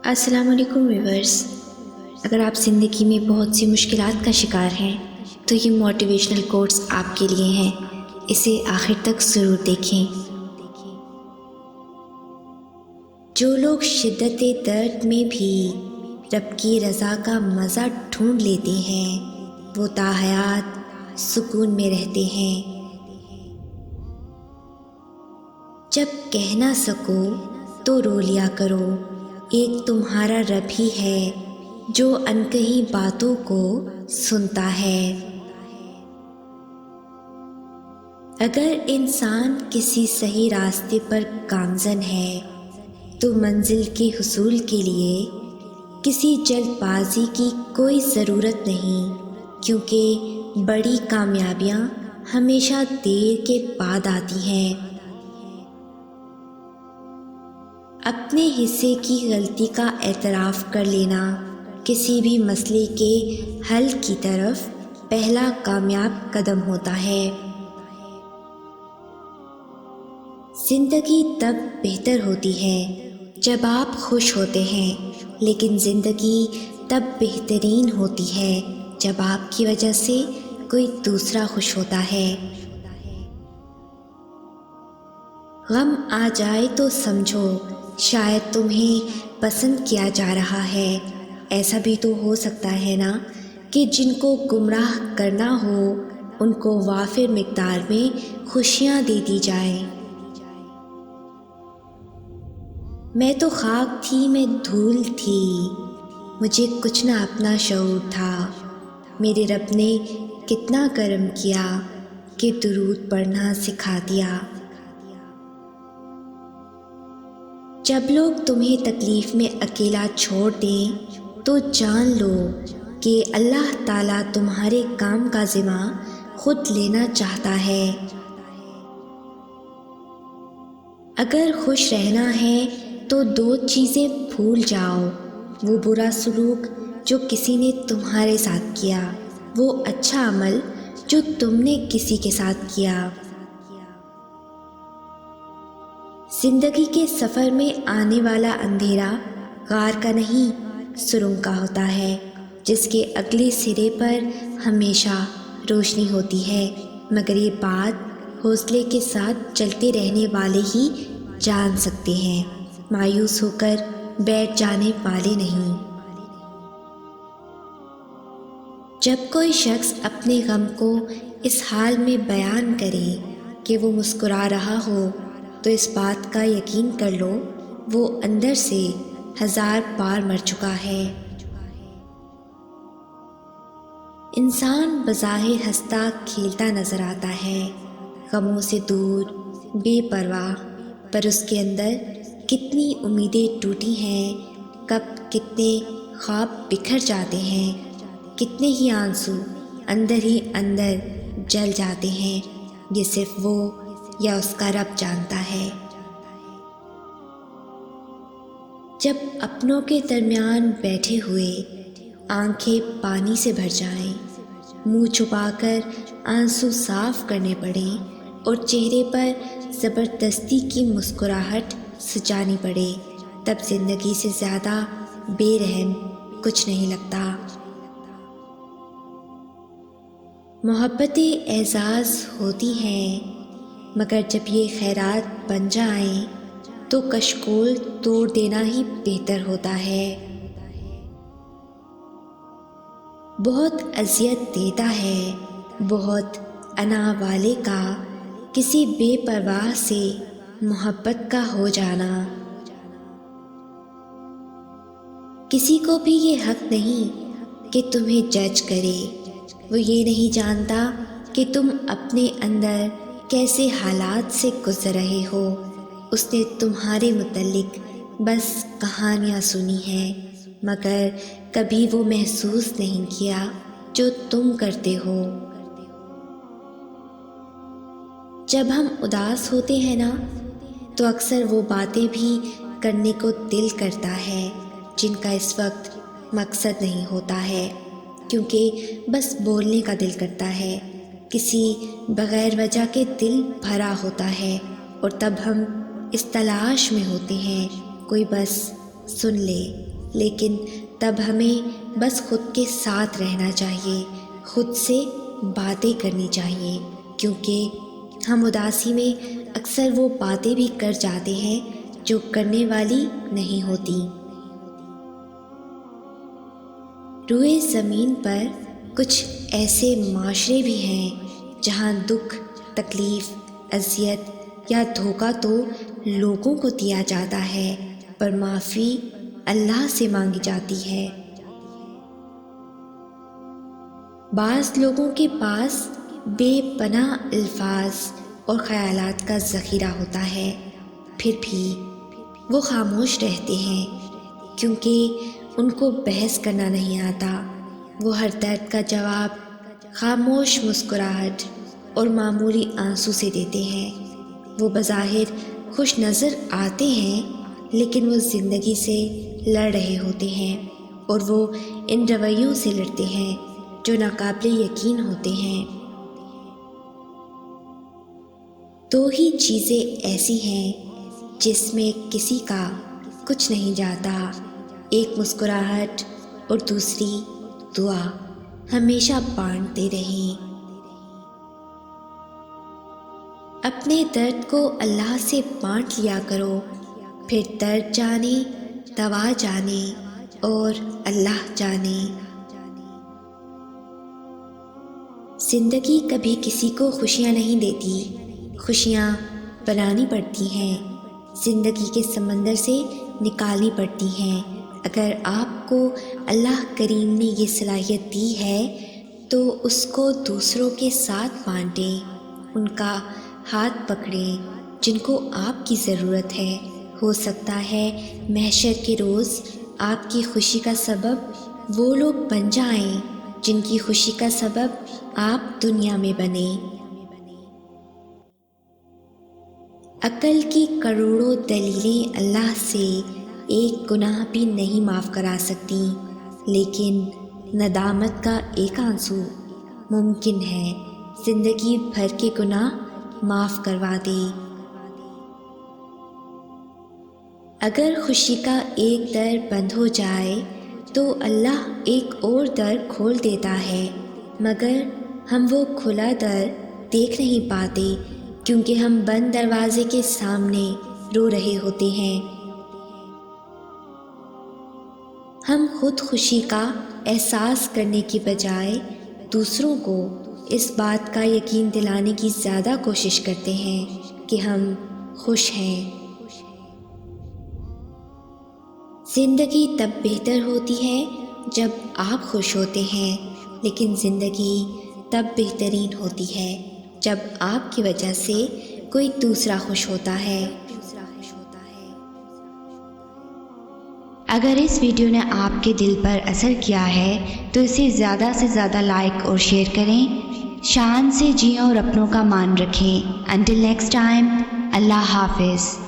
السلام علیکم ویورز۔ اگر آپ زندگی میں بہت سی مشکلات کا شکار ہیں تو یہ موٹیویشنل کوٹس آپ کے لیے ہیں، اسے آخر تک ضرور دیکھیں۔ جو لوگ شدت درد میں بھی رب کی رضا کا مزہ ڈھونڈ لیتے ہیں وہ تاحیات سکون میں رہتے ہیں۔ جب کہہ نہ سکو تو رو لیا کرو، ایک تمہارا رب ہی ہے جو انکہی باتوں کو سنتا ہے۔ اگر انسان کسی صحیح راستے پر گامزن ہے تو منزل کے حصول کے لیے کسی جلد بازی کی کوئی ضرورت نہیں، کیونکہ بڑی کامیابیاں ہمیشہ دیر کے بعد آتی ہیں۔ اپنے حصے کی غلطی کا اعتراف کر لینا کسی بھی مسئلے کے حل کی طرف پہلا کامیاب قدم ہوتا ہے۔ زندگی تب بہتر ہوتی ہے جب آپ خوش ہوتے ہیں، لیکن زندگی تب بہترین ہوتی ہے جب آپ کی وجہ سے کوئی دوسرا خوش ہوتا ہے۔ غم آ جائے تو سمجھو شاید تمہیں پسند کیا جا رہا ہے۔ ایسا بھی تو ہو سکتا ہے نا کہ جن کو گمراہ کرنا ہو ان کو وافر مقدار میں خوشیاں دے دی جائیں۔ میں تو خاک تھی، میں دھول تھی، مجھے کچھ نہ اپنا شعور تھا، میرے رب نے کتنا کرم کیا کہ درود پڑھنا سکھا دیا۔ جب لوگ تمہیں تکلیف میں اکیلا چھوڑ دیں تو جان لو کہ اللہ تعالیٰ تمہارے کام کا ذمہ خود لینا چاہتا ہے۔ اگر خوش رہنا ہے تو دو چیزیں بھول جاؤ، وہ برا سلوک جو کسی نے تمہارے ساتھ کیا، وہ اچھا عمل جو تم نے کسی کے ساتھ کیا۔ زندگی کے سفر میں آنے والا اندھیرا غار کا نہیں سرنگ کا ہوتا ہے، جس کے اگلے سرے پر ہمیشہ روشنی ہوتی ہے، مگر یہ بات حوصلے کے ساتھ چلتے رہنے والے ہی جان سکتے ہیں، مایوس ہو کر بیٹھ جانے والے نہیں۔ جب کوئی شخص اپنے غم کو اس حال میں بیان کرے کہ وہ مسکرا رہا ہو تو اس بات کا یقین کر لو وہ اندر سے 1000 بار مر چکا ہے۔ انسان بظاہر ہنستا کھیلتا نظر آتا ہے، غموں سے دور، بے پرواہ، پر اس کے اندر کتنی امیدیں ٹوٹی ہیں، کب کتنے خواب بکھر جاتے ہیں، کتنے ہی آنسو اندر ہی اندر جل جاتے ہیں، یہ صرف وہ یا اس کا رب جانتا ہے۔ جب اپنوں کے درمیان بیٹھے ہوئے آنکھیں پانی سے بھر جائیں، منہ چھپا کر آنسو صاف کرنے پڑیں اور چہرے پر زبردستی کی مسکراہٹ سجانی پڑے، تب زندگی سے زیادہ بے رحم کچھ نہیں لگتا۔ محبتیں اعزاز ہوتی ہیں، مگر جب یہ خیرات بن جائیں تو کشکول توڑ دینا ہی بہتر ہوتا ہے۔ بہت اذیت دیتا ہے بہت انا والے کا کسی بے پرواہ سے محبت کا ہو جانا۔ کسی کو بھی یہ حق نہیں کہ تمہیں جج کرے، وہ یہ نہیں جانتا کہ تم اپنے اندر کیسے حالات سے گزر رہے ہو، اس نے تمہارے متعلق بس کہانیاں سنی ہیں، مگر کبھی وہ محسوس نہیں کیا جو تم کرتے ہو۔ جب ہم اداس ہوتے ہیں نا تو اکثر وہ باتیں بھی کرنے کو دل کرتا ہے جن کا اس وقت مقصد نہیں ہوتا ہے، کیونکہ بس بولنے کا دل کرتا ہے، کسی بغیر وجہ کے دل بھرا ہوتا ہے، اور تب ہم اس تلاش میں ہوتے ہیں کوئی بس سن لے، لیکن تب ہمیں بس خود کے ساتھ رہنا چاہیے، خود سے باتیں کرنی چاہیے، کیونکہ ہم اداسی میں اکثر وہ باتیں بھی کر جاتے ہیں جو کرنے والی نہیں ہوتی۔ روئے زمین پر کچھ ایسے معاشرے بھی ہیں جہاں دکھ، تکلیف، اذیت یا دھوکہ تو لوگوں کو دیا جاتا ہے پر معافی اللہ سے مانگی جاتی ہے۔ بعض لوگوں کے پاس بے پناہ الفاظ اور خیالات کا ذخیرہ ہوتا ہے، پھر بھی وہ خاموش رہتے ہیں کیونکہ ان کو بحث کرنا نہیں آتا۔ وہ ہر درد کا جواب خاموش مسکراہٹ اور معمولی آنسو سے دیتے ہیں۔ وہ بظاہر خوش نظر آتے ہیں لیکن وہ زندگی سے لڑ رہے ہوتے ہیں، اور وہ ان رویوں سے لڑتے ہیں جو ناقابل یقین ہوتے ہیں۔ دو ہی چیزیں ایسی ہیں جس میں کسی کا کچھ نہیں جاتا، ایک مسکراہٹ اور دوسری دعا۔ ہمیشہ بانٹتے رہیں۔ اپنے درد کو اللہ سے بانٹ لیا کرو، پھر درد جانے، دوا جانے اور اللہ جانے۔ زندگی کبھی کسی کو خوشیاں نہیں دیتی، خوشیاں بنانی پڑتی ہیں، زندگی کے سمندر سے نکالنی پڑتی ہیں۔ اگر آپ کو اللہ کریم نے یہ صلاحیت دی ہے تو اس کو دوسروں کے ساتھ بانٹیں، ان کا ہاتھ پکڑیں جن کو آپ کی ضرورت ہے۔ ہو سکتا ہے محشر کے روز آپ کی خوشی کا سبب وہ لوگ بن جائیں جن کی خوشی کا سبب آپ دنیا میں بنیں۔ عقل کی کروڑوں دلیلیں اللہ سے ایک گناہ بھی نہیں معاف کرا سکتی، لیکن ندامت کا ایک آنسو ممکن ہے زندگی بھر کے گناہ معاف کروا دے۔ اگر خوشی کا ایک در بند ہو جائے تو اللہ ایک اور در کھول دیتا ہے، مگر ہم وہ کھلا در دیکھ نہیں پاتے کیونکہ ہم بند دروازے کے سامنے رو رہے ہوتے ہیں۔ ہم خود خوشی کا احساس کرنے کی بجائے دوسروں کو اس بات کا یقین دلانے کی زیادہ کوشش کرتے ہیں کہ ہم خوش ہیں۔ زندگی تب بہتر ہوتی ہے جب آپ خوش ہوتے ہیں، لیکن زندگی تب بہترین ہوتی ہے جب آپ کی وجہ سے کوئی دوسرا خوش ہوتا ہے۔ اگر اس ویڈیو نے آپ کے دل پر اثر کیا ہے تو اسے زیادہ سے زیادہ لائک اور شیئر کریں۔ شان سے جئیں اور اپنوں کا مان رکھیں۔ انٹل نیکسٹ ٹائم، اللہ حافظ۔